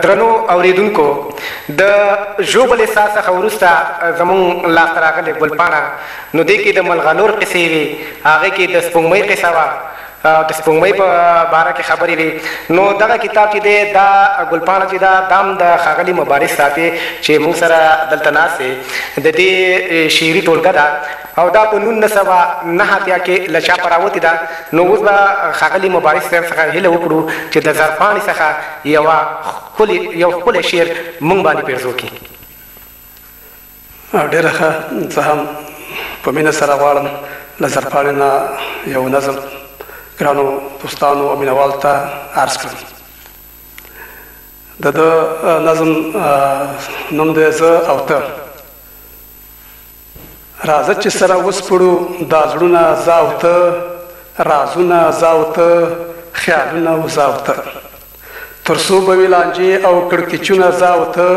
درنو اوریدونکو د ژوبل احساس څخه وروسته زموږ لاسته راغلی ګلپاڼه نو دې کې د ملغلور قصې وې، هغې کې د سپوږمۍ قصه وه، د سپوږمۍ په باره کې خبرې وې. نو دغه کتاب چې دی دا ګلپاڼه چې دا دام د ښاغلي مبارز صافی چې موږ سره دلته ناست دی د دې شعري ټولګه ده او دا په 1909 کې له چاپه راوتې ده. نو اوس به ښاغلي مبارز صاحب څخه هیله وکړو چې د زرپاڼې څخه یو ښکلی شعر موږ باندې پیرزو کړي. ډېره ښه، زه هم په مینه سره غواړم له زرپاڼې نه یو نظم ګرانو دوستانو او مینوالو ته عرض کړم. د ده نظم نوم دی زه او ته. راځه چې سره وسپړو دا زړونه زه او ته، رازونه زه او ته، خیالونه زه او ته، تر څو به وي لانجې او کړکېچونه زه او ته،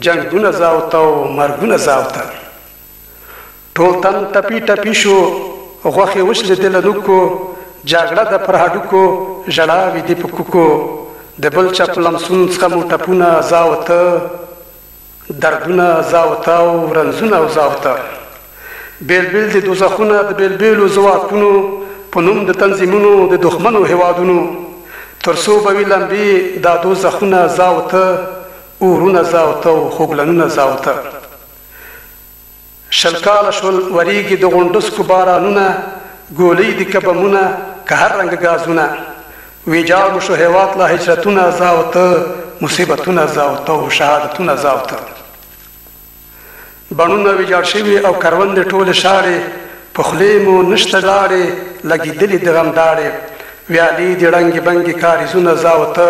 جنګونه زه او ته او مرګونه زه او ته. ټول تن ټپي ټپي شو، غوښې وشلېدې له نوکو، جګړه د پر هډوکو، ژړاوې دې په کوکو، د بل چا په لمسون څخه مو ټپونه زه او ته، دردونه زه او ته او رنځونه زه او ته. بیل بیل د دوزخونه د بیل بیلو ځواکونو په نوم د تنظیمونو د دښمنو هیوادونو، تر څو به وي لمبې دا دوزخونه زه او ته، اورونه زه او ته او خوږلنونه زه او ته. شل کاله شول وریږي د غونډسکو بارانونه، ګولۍ دي که بمونه که هر رنګه ګازونه، ویجاړ مو شو هیواد لا هجرتونه زه او ته، مصیبتونه زه او ته او شهادتونه زه او ته. بڼونه ویجاړ شوي او کروندې ټولې شاړې، په خولې مو نشته لاړې لګېدلې د غم داړې، ویالې د ړنګې بنګې کاریزونه زه او ته،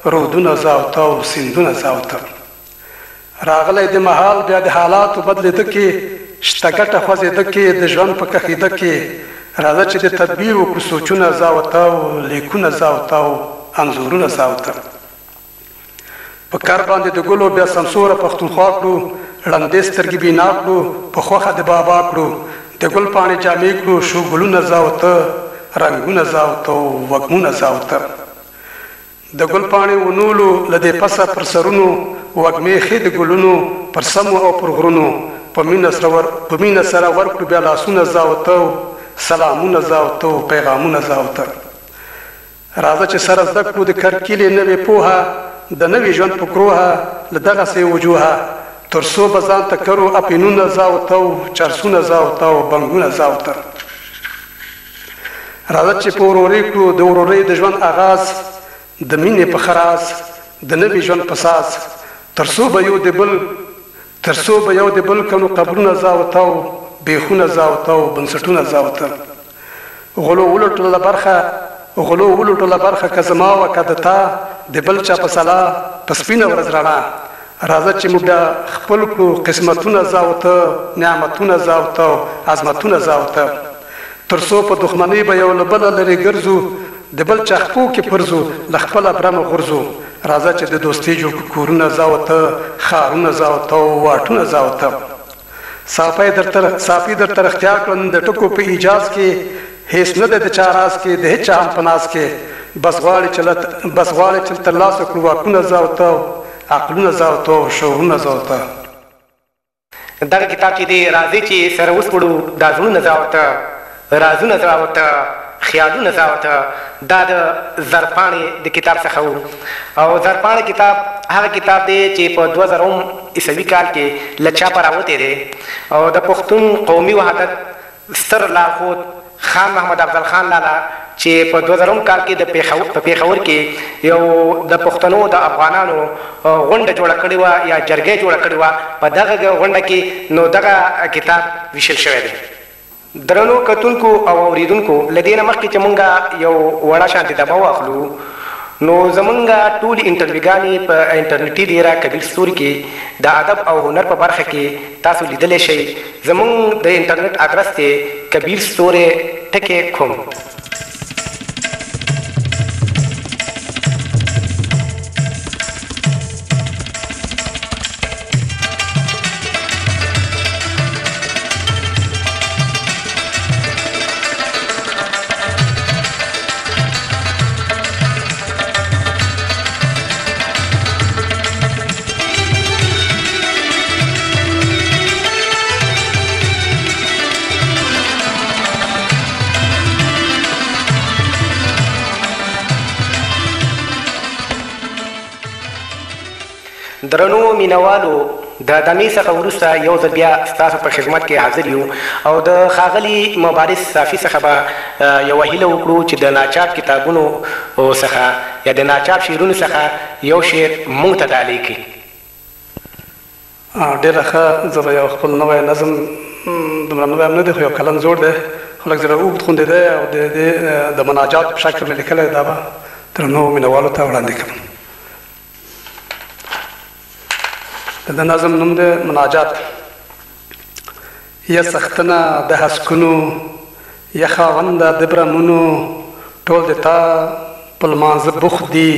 رودونه زه او ته او سیندونه زه او ته. راغلی د مهال بیا د حالاتو بدلېده کې، شته ګټه خوځېده کې د ژوند په کښېده کې، راځه چې د تدبیر وکړو سوچونه زه او ته او لیکونه زه او ته او انځورونه زه او ته. په کار باندې د ګلو بیا سمسوره پښتونخوا کړو، ړندې سترګې بینا کړو، په خوښه د بابا کړو، د ګل پاڼې جامې کړو، شو ګلونه زه او ته، رنګونه زه او ته او وږمونه زه او ته. د ګل پاڼې ونولو له دې پسه پر سرونو، وږمې ښې د ګلونو پر سمو او پر غرونو، په مینه سره ورکړو بیا لاسونه زه او ته، سلامونه زه او ته او پیغامونه زه او ته. راځه چې سره زده کړو د کرکیلې نوې پوهه، د نوي ژوند په کروهه له دغسې وجوهه، تر څو به ځان ته کرو اپینونه زه او ته او چرسونه زه او ته او بنګونه زه او ته. راځه چې په ورورۍ کړو د ورورۍ د ژوند آغاز، د مینې په خراز، د نوي ژوند په ساز، تر څو به یو د بل کنو قبرونه زه او ته او بیخونه زه او ته او بنسټونه زه او ته. غلو ولوټله برخه که زما وه که د تا، د بل چا په سلا په سپینه ورځ رڼا. راځه چې موږ بیا خپل کړو قسمتونه زه او ته، نعمتونه زه او ته او عظمتونه زه او ته. تر څو په دښمنۍ به یو له بله لرې ګرځو، د بل چا خپو کې پرځو له خپله برمه غورځو. راځه چې د دوستۍ جوړ کړو کورونه زه او ته، ښارونه زه او ته او واټونه زه او ته. صافي درته رښتیا کړم د ټکو په ایجاز کې، هیڅ نه دی د چا راز کې د هېچا هم په ناز کې. بس غواړي چې ترلاسه کړو واکونه زه او ته، عقلونه زه او ته او شعورونه زه او ته. دغه کتاب چې دی راځي چې سره وسپړو دا زړونه زه او ته، رازونه زه او ته، خیالونه زه او ته، دا د زرپاڼې د کتاب څخه و. او زرپاڼې کتاب هغه کتاب دی چې په 2000 عیسوي کال کې له چاپه راوتی دی او د پښتون قومي وحدت ستر لارښود خان محمد افضل خان لالا چې په 2000 کال کې په پیښور کې یو د پښتنو د افغانانو غونډه جوړه کړې وه یا جرګې جوړه کړې وه، په دغه غونډه کې نو دغه کتاب ویشل شوی دی. درنو کتونکو او اوریدونکو، له دې نه مخکې چې مونږ یو وړه شانتې دبه واخلو نو زمونږ ټولې انټرویوګانې په انټرنیټي ډیره کبیر ستوري کې د ادب او هنر په برخه کې تاسو لیدلی شئ. زمونږ د انټرنیټ ادرس دی kabirstory.com. درنو مینوالو د دمې څخه وروسته یو ځل بیا ستاسو په خدمت کې حاضر یو او د ښاغلي مبارز صافي څخه به یوه هیله وکړو چې د ناچاپ کتابونو څخه یا د ناچاپ شعرونو څخه یو شعر موږ ته ډالۍ کړي. ډېره ښه. زه به یو خپل نوی نظم، دومره نوی هم نه دی خو یو کلن زوړ دی، خو لږ زره اوږد غوندې دی او د مناجات په شکل مې لیکلی، دا به درنو مینوالو ته وړاندې کړم. د نظم نوم دی مناجات. یا سختنه د هسکونو، یا خاونده د برمونو، ټول د تا په لمانځه بوخت دي،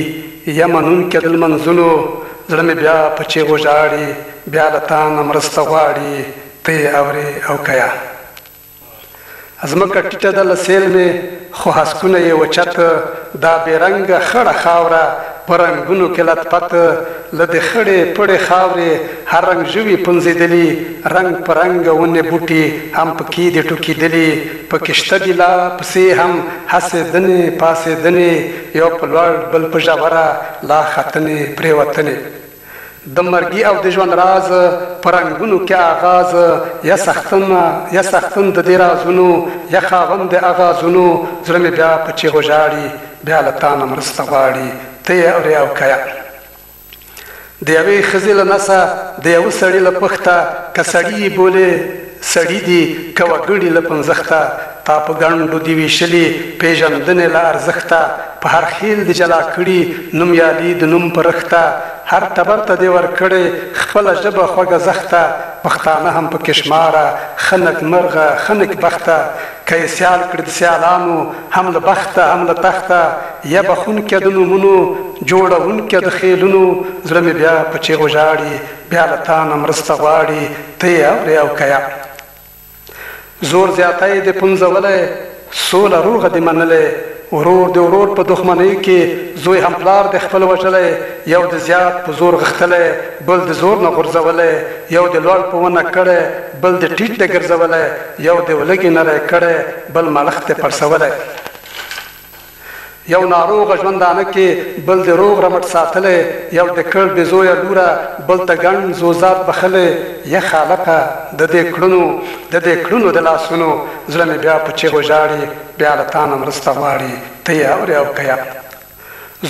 یا منونکي د لمنځونو، زړه مې بیا په چیغو ژاړي، بیا له تا نه مرسته غواړي، ته یې اورې او که یا. ځمکه ټیټه ده له سیل مې، خو هسکونه یې وچت، دا بې رنګه خړه خاوره په رنګونو کې لطفت، له د خړې پړې خاورې هر رنګ ژوي پنځېدلي، رنګ په رنګه ونې بوټي هم پکې دي ټوکېدلي، پکې شته دي لا پسې هم هسېدنې پاسېدنې، یو په لوړ بل په ژوره لا ختنې پرېوتنې، د مرګي او د ژوند راز په رنګونو کې آغاز، یا سختن د دې رازونو، یا خاوند د اغازونو، زړه مې بیا په چیغو ژاړي، بیا له تا نه مرسته غواړي، ته یې اورې او که یا. د یوې ښځې له نسه، د یوه سړي له پښته، که سړي یې بولې سړي دي، که وګړي له پنځښته، تا په ګنډو دي ویشلي پېژندنې له ارزښته، په هر خیل دې جلا کړي نومیالي د نوم په رښته، هر ټبر ته دې ورکړې خپله ژبه خوږه زښته، پښتانه هم پکې شماره ښه نېکمرغه ښه نېکبخته، که یې سیال کړي د سیالانو هم له بخته هم له تخته، یا بخونکې د نومونو جوړونکې د خیلونو، زړه مې بیا په چیغو ژاړي، بیا له تا نه مرسته غواړي، ته یې اورې او که یا. زور زیاتی دې پنځولی، سوله روغه دې منلی، ورور د ورور په دښمنۍ کې زوی هم پلار د خپل وژلی، یو د زیات په زور غښتلی، بل د زور نه غورځولی، یو د لوړ په ونه کړی، بل د ټیټ د ګرځولی، یو د ولږې نری کړی، بل ملخ ته پړسولی، یو ناروغه ژوندانه کې بل د روغ رمټ ساتلی، یو د کړ بې زویه لوره بل ته ګڼ زوزات بخلی، یا خالقه د دې کړنو د لاسونو، زړه مې بیا په چیغو ژاړي، بیا له تا نه مرسته غواړي، ته یې اورې او که یا.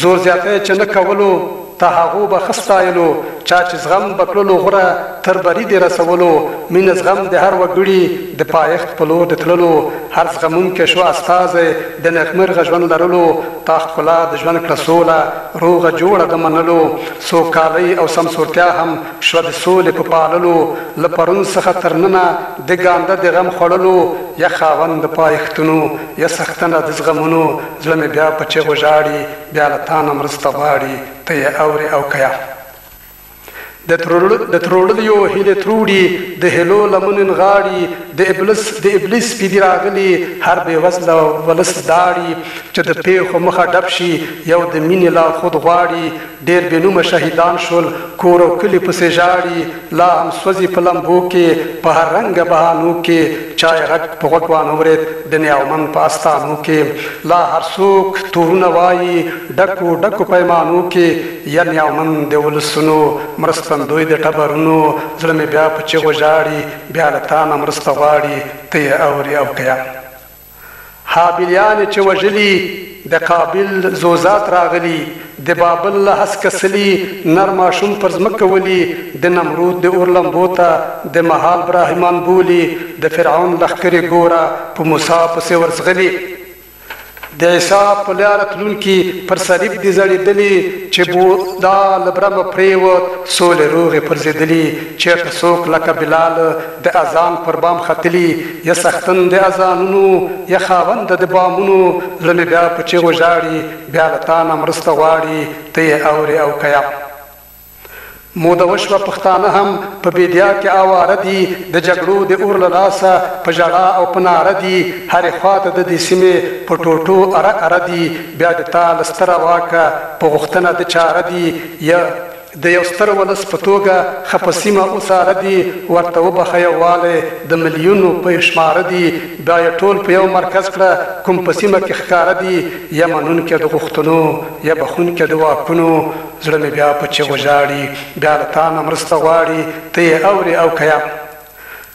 زور زیاتی چې نه کولو تا هغو به ښه ستایلو، چا چې زغم به کړلو غوره تر بري دې رسولو، مینه زغم د هر وګړي د پایښت په لور د تللو، هر زغمونکی شو استازی د نېکمرغه ژوند لرلو، تا ښکلا د ژوند کړه سوله روغه جوړه د منلو، سوکالۍ او سمسورتیا هم شوه د سولې په پاللو، له پرون څخه تر ننه د ګانده د غم خوړلو، یا خاوند د پایښتونو، یا سختنه د زغمونو، زړه مې بیا په چیغو ژاړي، بیا له تا نه مرسته غواړي، ته یې اورې او که یا. د تروړلیو هیلې تروړي، د هیلو لمنې نغاړي، د ابلیس پیدي راغلي، هر بې وزله ولس داړي، چې د پیښو مخه ډب شي، یو د مینې لارښود غواړي، ډېر بې نومه شهیدان شول کور او کلي پسې ژاړي، لا هم سوځي په لمبو کې په هر رنګه بهانو کې، چا یې غږ په غوږ وانورېد د نیاومن په آستانو کې، لا هر څوک تورونه وایي ډکو پیمانو کې، یا نیاومن د ولسونو مرستندوی د ټبرونو، زړه مې بیا په چیغو ژاړي، بیا له تا نه مرسته غواړي، ته یې اورې او که یا. حابلیانې چې وژلي د قابل زوزات راغلي، د بابل له هسکه سلي نر ماشوم پر ځمکه ولي، د نمرود د اور لمبو ته د مهال براهیمان بولي، د فرعون لښکرې ګوره په موسی پسې ورځغلي، د عیسی په لاره تلونکي پر صلیب دي زړېدلي، چې بودا له برمه پرېوت سولې روغې پرځېدلي، چېرته څوک لکه بلال د اذان پر بام ختلي، یا سختن د اذانونو، یا خاونده د بامونو، زړه مې بیا په چیغو ژاړي، بیا له تا نه مرسته غواړي، ته یې اورې او که یا. موده وشوه پښتانه هم په بیدیا کې آواره دي، د جګړو د اور له لاسه په ژړا او په ناره دي، هرې خواته د دې سیمې په ټوټو اره دي، بیا د تا له ستره واکه په غوښتنه د چاره دي، د یو ستر ولس په توګه ښه په سیمه اوساره دي ورته وبخه یووالی د ملیونو په شماره دي بیا یې ټول په یو مرکز کړه کوم په سیمه کې ښکاره دي یا منونکي د غوښتنو یا بخونکي د واکونو زړه مې بیا په چغو ژاړي بیا له تا نه مرسته غواړي ته یې اورې او که یا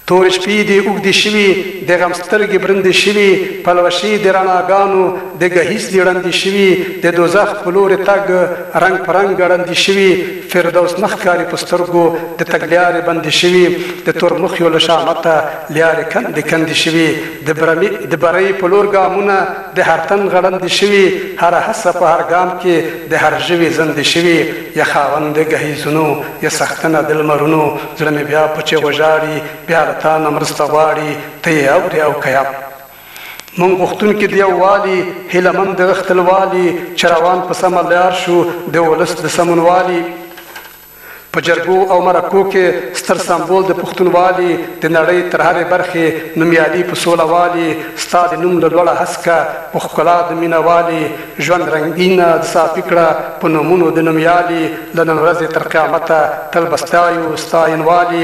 تورې شپې دې اوږدې شوي د غم سترګې برندې شوي پلوشې د رڼاګانو د ګهیځ دې ړندې شوي د دوزخ په لورې تګ رنګ په رنګ ړندې شوي فردوس نه ښکاري په سترګو د تګ لارې بندې شوي د تورمخیو له شامته لارې کندې کندې شوي د برۍ په لور ګامونه د هر تن غړندې شوي هره هڅه په هر ګام کې د هر ژوي زندې شوي یا خاوند د ګهیځونو یا څښتنه د لمرونو زړه مې بیا په چغو ژاړي بیا له تا نه مرسته غواړي ته یې اورې او که یا مونږ غوښتونکي د یووالي هیله مند د غښتلوالي چې روان په سمه لار شو د ولس د سمونوالي په جرګو او مرکو کې ستر سمبول د پښتونوالي د نړۍ تر هرې برخې نومیالي په سوله والي ستا د نوم له لوړه هسکه په ښکلا د مینهوالي ژوند رنګینه د صافي کړه په نومونو د نومیالي له نن ورځې تر قیامته تل به ستایو ستاینوالي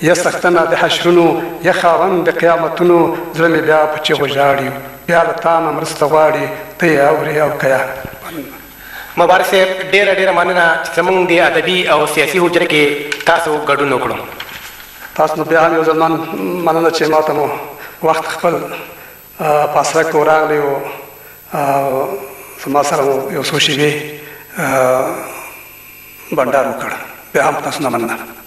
یا څښتنه د حشرونو یا خاوند د قیامتونو زړه مې بیا په چغو ژاړي بیا له تا نه مرسته غواړي ته یې اورې او که یا مبارک صاحب ډیره ډیره مننه چې زموږ د ادبي او سیاسي حجره کې تاسو ګډون وکړو تاسو نو بیا هم یو ځل مننه چې ما ته مو وخت خپل په اسره کې ورغلی و زما سره مو یو څو شېبې بنډار وکړ بیا هم تاسو نه مننه